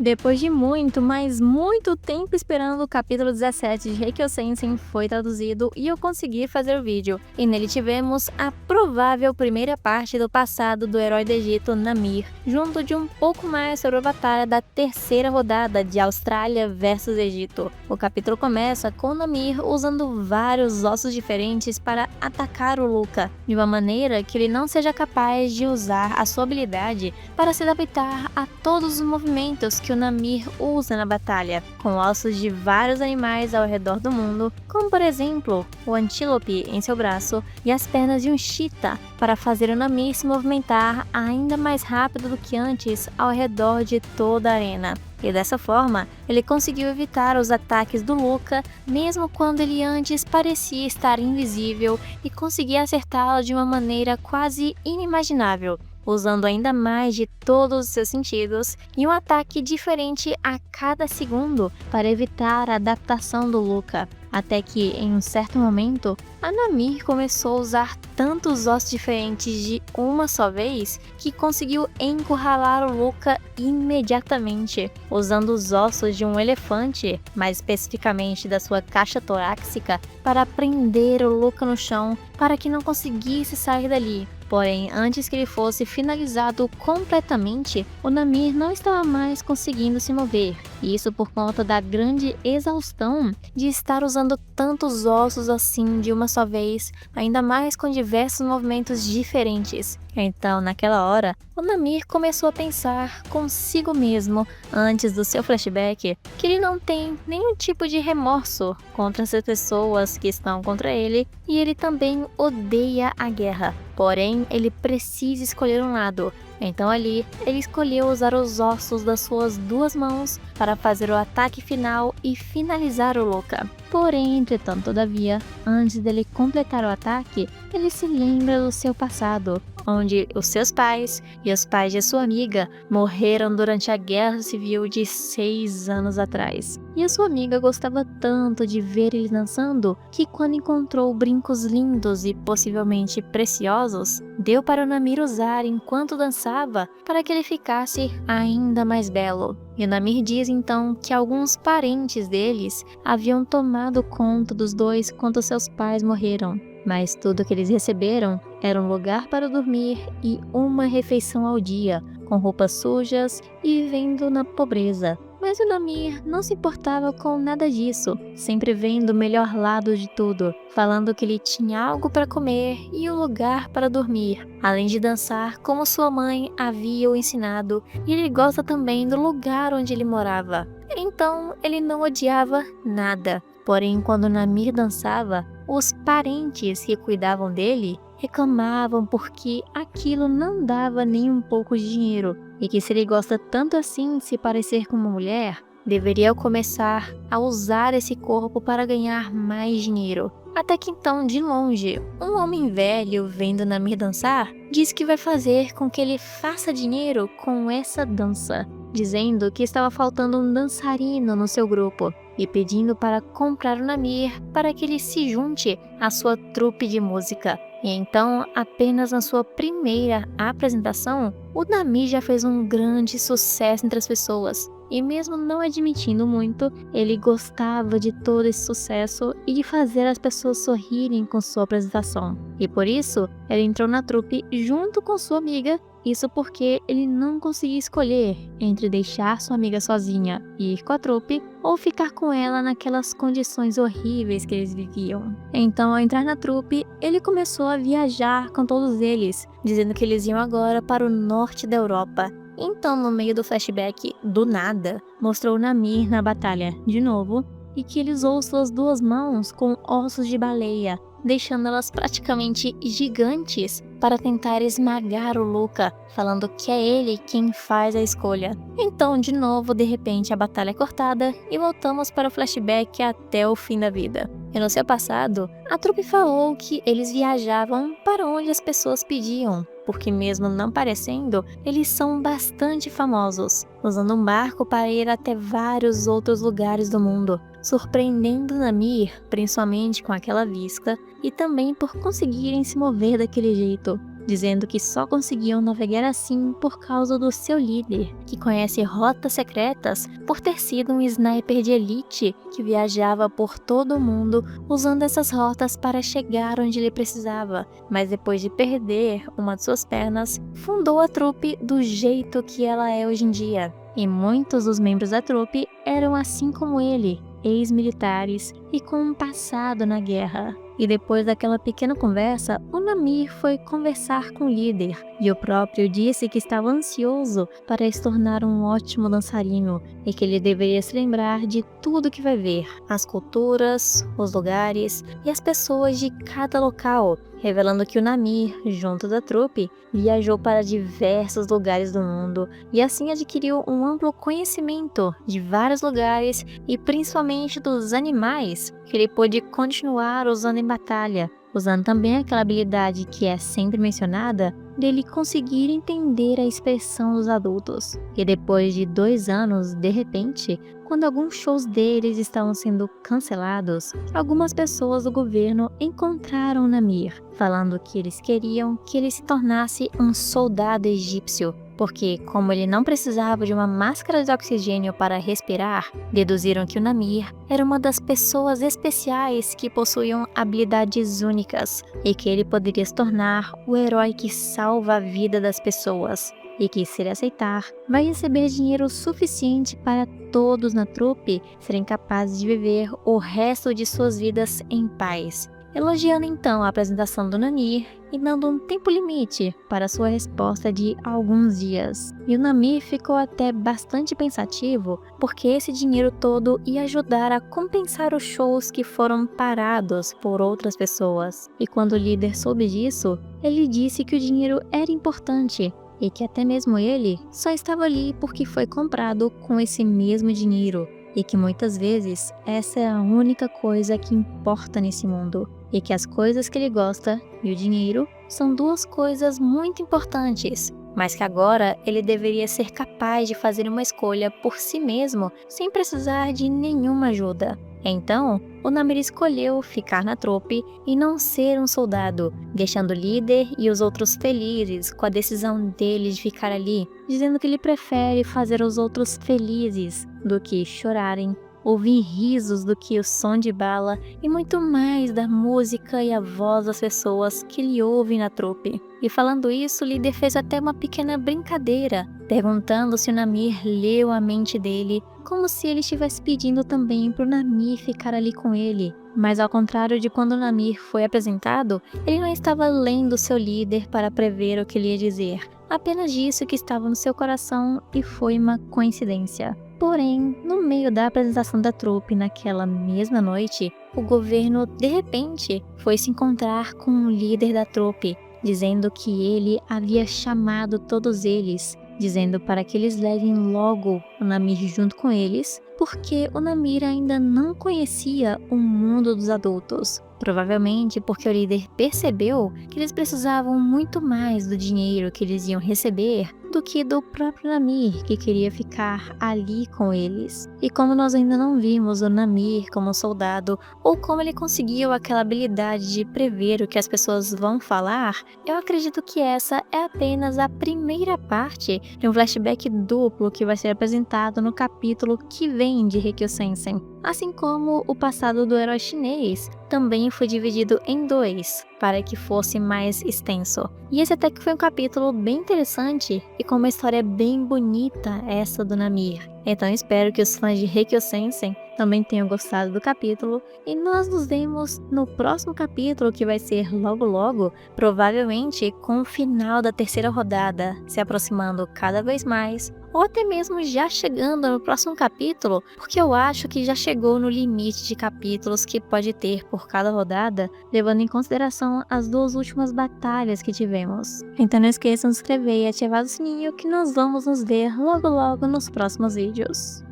Depois de muito, mas muito tempo esperando, o capítulo 17 de Heikyo Sensen foi traduzido e eu consegui fazer o vídeo. E nele tivemos a provável primeira parte do passado do herói do Egito, Namir, junto de um pouco mais sobre a batalha da terceira rodada de Austrália versus Egito. O capítulo começa com Namir usando vários ossos diferentes para atacar o Luca, de uma maneira que ele não seja capaz de usar a sua habilidade para se adaptar a todos os movimentos que o Namir usa na batalha, com ossos de vários animais ao redor do mundo, como por exemplo, o antílope em seu braço e as pernas de um cheetah, para fazer o Namir se movimentar ainda mais rápido do que antes ao redor de toda a arena. E dessa forma, ele conseguiu evitar os ataques do Luca, mesmo quando ele antes parecia estar invisível, e conseguia acertá-lo de uma maneira quase inimaginável, usando ainda mais de todos os seus sentidos e um ataque diferente a cada segundo para evitar a adaptação do Luca. Até que, em um certo momento, a Namir começou a usar tantos ossos diferentes de uma só vez que conseguiu encurralar o Luca imediatamente, usando os ossos de um elefante, mais especificamente da sua caixa torácica, para prender o Luca no chão para que não conseguisse sair dali. Porém, antes que ele fosse finalizado completamente, o Namir não estava mais conseguindo se mover. Isso por conta da grande exaustão de estar usando tantos ossos assim de uma só vez, ainda mais com diversos movimentos diferentes. Então, naquela hora, o Namir começou a pensar consigo mesmo, antes do seu flashback, que ele não tem nenhum tipo de remorso contra essas pessoas que estão contra ele, e ele também odeia a guerra. Porém, ele precisa escolher um lado. Então ali, ele escolheu usar os ossos das suas duas mãos para fazer o ataque final e finalizar o Luca. Porém, entretanto, todavia, antes dele completar o ataque, ele se lembra do seu passado, onde os seus pais e os pais de sua amiga morreram durante a Guerra Civil de 6 anos atrás. E a sua amiga gostava tanto de ver ele dançando que, quando encontrou brincos lindos e possivelmente preciosos, deu para o Namir usar enquanto dançava para que ele ficasse ainda mais belo. E o Namir diz então que alguns parentes deles haviam tomado conta dos dois quando seus pais morreram. Mas tudo que eles receberam era um lugar para dormir e uma refeição ao dia, com roupas sujas e vivendo na pobreza. Mas o Namir não se importava com nada disso, sempre vendo o melhor lado de tudo, falando que ele tinha algo para comer e um lugar para dormir, além de dançar como sua mãe havia o ensinado, e ele gosta também do lugar onde ele morava. Então ele não odiava nada. Porém, quando Namir dançava, os parentes que cuidavam dele reclamavam porque aquilo não dava nem um pouco de dinheiro, e que se ele gosta tanto assim de se parecer com uma mulher, deveria começar a usar esse corpo para ganhar mais dinheiro. Até que então, de longe, um homem velho vendo Namir dançar, diz que vai fazer com que ele faça dinheiro com essa dança, dizendo que estava faltando um dançarino no seu grupo e pedindo para comprar o Namir para que ele se junte à sua trupe de música. E então, apenas na sua primeira apresentação, o Namir já fez um grande sucesso entre as pessoas. E mesmo não admitindo muito, ele gostava de todo esse sucesso e de fazer as pessoas sorrirem com sua apresentação. E por isso, ele entrou na trupe junto com sua amiga. Isso porque ele não conseguia escolher entre deixar sua amiga sozinha e ir com a trupe ou ficar com ela naquelas condições horríveis que eles viviam. Então, ao entrar na trupe, ele começou a viajar com todos eles, dizendo que eles iam agora para o norte da Europa. Então, no meio do flashback, do nada, mostrou Namir na batalha de novo e que ele usou suas duas mãos com ossos de baleia, deixando-elas praticamente gigantes para tentar esmagar o Luca, falando que é ele quem faz a escolha. Então, de novo, de repente, a batalha é cortada e voltamos para o flashback até o fim da vida. E no seu passado, a trupe falou que eles viajavam para onde as pessoas pediam, porque mesmo não parecendo, eles são bastante famosos, usando um barco para ir até vários outros lugares do mundo, surpreendendo Namir, principalmente com aquela vista, e também por conseguirem se mover daquele jeito. dizendo que só conseguiam navegar assim por causa do seu líder, que conhece rotas secretas por ter sido um sniper de elite que viajava por todo o mundo usando essas rotas para chegar onde ele precisava, mas depois de perder uma de suas pernas, fundou a trupe do jeito que ela é hoje em dia. E muitos dos membros da trupe eram assim como ele, ex-militares e com um passado na guerra. E depois daquela pequena conversa, o Namir foi conversar com o líder, e o próprio disse que estava ansioso para se tornar um ótimo dançarino, e que ele deveria se lembrar de tudo que vai ver, as culturas, os lugares e as pessoas de cada local, revelando que o Namir, junto da trupe, viajou para diversos lugares do mundo, e assim adquiriu um amplo conhecimento de vários lugares e principalmente dos animais, que ele pôde continuar usando em batalha, usando também aquela habilidade que é sempre mencionada, dele conseguir entender a expressão dos adultos. E depois de 2 anos, de repente, quando alguns shows deles estavam sendo cancelados, algumas pessoas do governo encontraram Namir, falando que eles queriam que ele se tornasse um soldado egípcio, porque, como ele não precisava de uma máscara de oxigênio para respirar, deduziram que o Namir era uma das pessoas especiais que possuíam habilidades únicas e que ele poderia se tornar o herói que salva a vida das pessoas. E que, se ele aceitar, vai receber dinheiro suficiente para todos na trupe serem capazes de viver o resto de suas vidas em paz. Elogiando então a apresentação do Namir e dando um tempo limite para sua resposta de alguns dias. E o Namir ficou até bastante pensativo, porque esse dinheiro todo ia ajudar a compensar os shows que foram parados por outras pessoas. E quando o líder soube disso, ele disse que o dinheiro era importante, e que até mesmo ele só estava ali porque foi comprado com esse mesmo dinheiro, e que muitas vezes essa é a única coisa que importa nesse mundo, e que as coisas que ele gosta e o dinheiro são 2 coisas muito importantes, mas que agora ele deveria ser capaz de fazer uma escolha por si mesmo sem precisar de nenhuma ajuda. Então, o Namir escolheu ficar na trupe e não ser um soldado, deixando o líder e os outros felizes com a decisão dele de ficar ali, dizendo que ele prefere fazer os outros felizes do que chorarem, ouvir risos do que o som de bala e muito mais da música e a voz das pessoas que ele ouve na trupe. E falando isso, o líder fez até uma pequena brincadeira, perguntando se o Namir leu a mente dele, como se ele estivesse pedindo também para o Namir ficar ali com ele. Mas ao contrário de quando o Namir foi apresentado, ele não estava lendo seu líder para prever o que ele ia dizer, apenas disse o que estava no seu coração e foi uma coincidência. Porém, no meio da apresentação da trupe naquela mesma noite, o governo de repente foi se encontrar com o líder da trupe, dizendo que ele havia chamado todos eles, dizendo para que eles levem logo o Namir junto com eles, porque o Namir ainda não conhecia o mundo dos adultos. Provavelmente porque o líder percebeu que eles precisavam muito mais do dinheiro que eles iam receber do que do próprio Namir, que queria ficar ali com eles. E como nós ainda não vimos o Namir como soldado, ou como ele conseguiu aquela habilidade de prever o que as pessoas vão falar, eu acredito que essa é apenas a primeira parte de um flashback duplo que vai ser apresentado no capítulo que vem de Heikyo Sensen. Assim como o passado do herói chinês também foi dividido em 2, para que fosse mais extenso. E esse até que foi um capítulo bem interessante e com uma história bem bonita, essa do Namir. Então espero que os fãs de Heikyo Sensen também tenham gostado do capítulo, e nós nos vemos no próximo capítulo, que vai ser logo logo, provavelmente com o final da 3ª rodada se aproximando cada vez mais, ou até mesmo já chegando no próximo capítulo, porque eu acho que já chegou no limite de capítulos que pode ter por cada rodada, levando em consideração as 2 últimas batalhas que tivemos. Então não esqueçam de se inscrever e ativar o sininho, que nós vamos nos ver logo logo nos próximos vídeos.